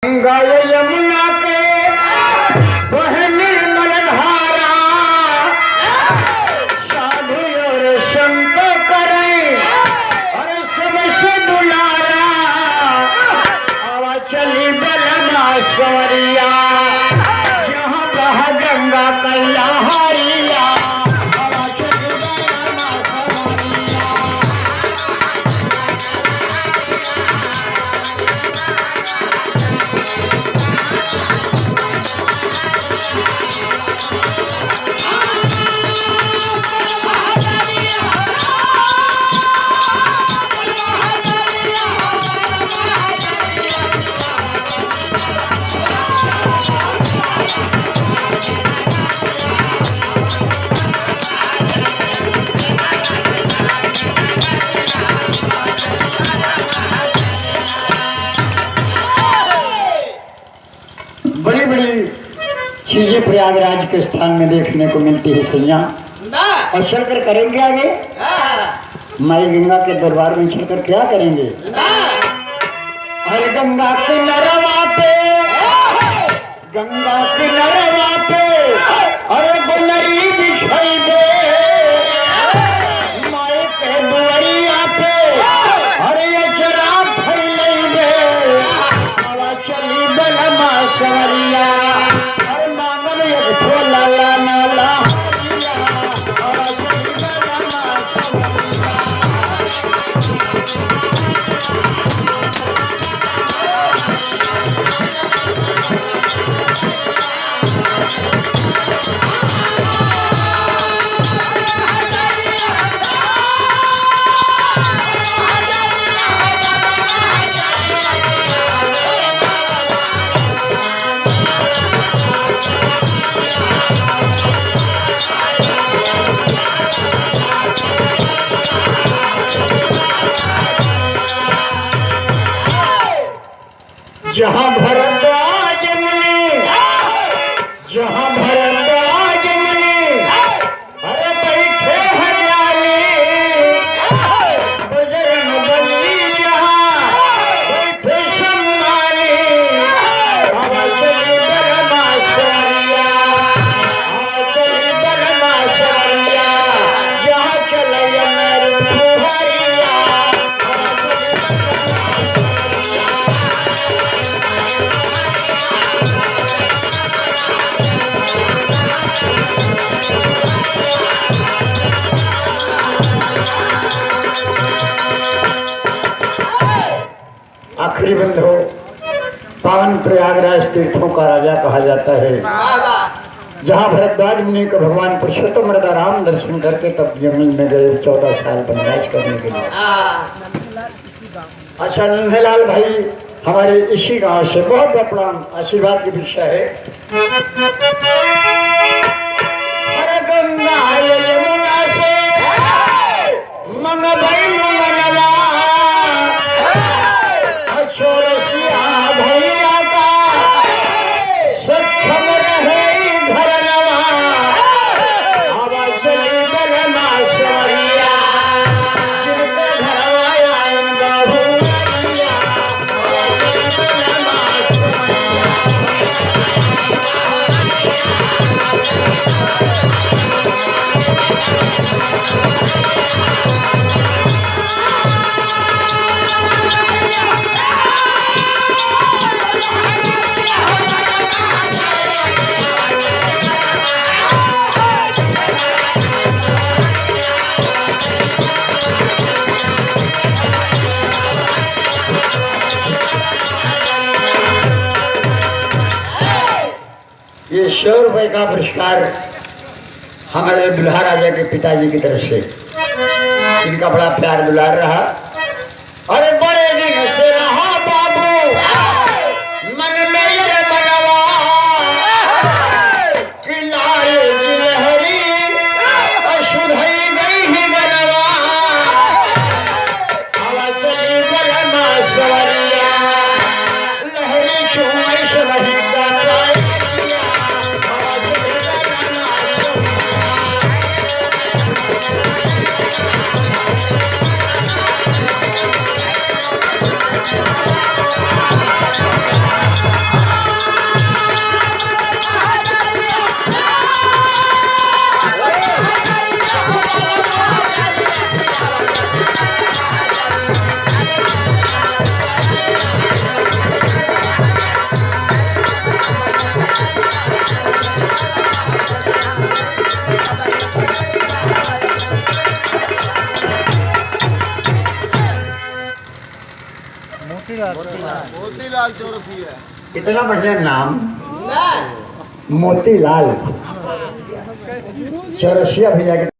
गंगा यमुना के बहने मलधारा साधु और संत करें और सबसे दुलारा आवा चली बलमा सवरिया जहाँ बह गंगा कल्याहरिया आवा चली बलमा सवरिया। बड़ी बड़ी चीजें प्रयागराज के स्थान में देखने को मिलती है सैया, और चलकर करेंगे आगे माई गंगा के दरबार में चलकर क्या करेंगे। हर गंगा किनारवा पे, गंगा किनारवा पे अरे गुलरी बिछाई दे माई के दुआरिया पे अरे ये जरा फैलई दे आवा चली बलमा सवरिया अरे मांगल एक फूला ला नाला आवा चली बलमा सवरिया। जहाँ भरद्वाज मुनि, जहाँ भरद्वाज मुनि अरे बैठे हैं जाली बजरंग बली जहाँ बैठे सम्मानी आवा चली बलमा सवरिया आवा चली बलमा सवरिया जहाँ चले मेरे फुहरिया आवा चली आखिरी बंधु पावन प्रयागराज तीर्थों का राजा कहा जाता है, जहाँ भरद्वाज मुनि को भगवान पुरुषोत्तम राम दर्शन करके तब जंगल में गए 14 साल वनवास करने के लिए। अच्छा नंदलाल भाई हमारे इसी गांव से बहुत बड़ा आशीर्वाद की विषय है। अरे गंगा यमुना से मंगवाई मंगलवा चौरसिया भैया का सक्षम रहे घर नवा आवा चली बलमा सवरिया जिनके घर आएगा भैया आवा चली बलमा ये 100 रुपए का पुरस्कार हमारे दुल्हा राजा के पिताजी की तरफ से, इनका बड़ा प्यार दुलार रहा। अरे बड़े दिन से रहा बाबू मन में ये मनवा कि लाल गिलहरी अशुद्धई गई ही गनवा आवा चली बलमा सवरिया लहरी चूमई सवही मोतीलाल चौरसिया। इतना बढ़िया नाम मोतीलाल चौरसिया भैया के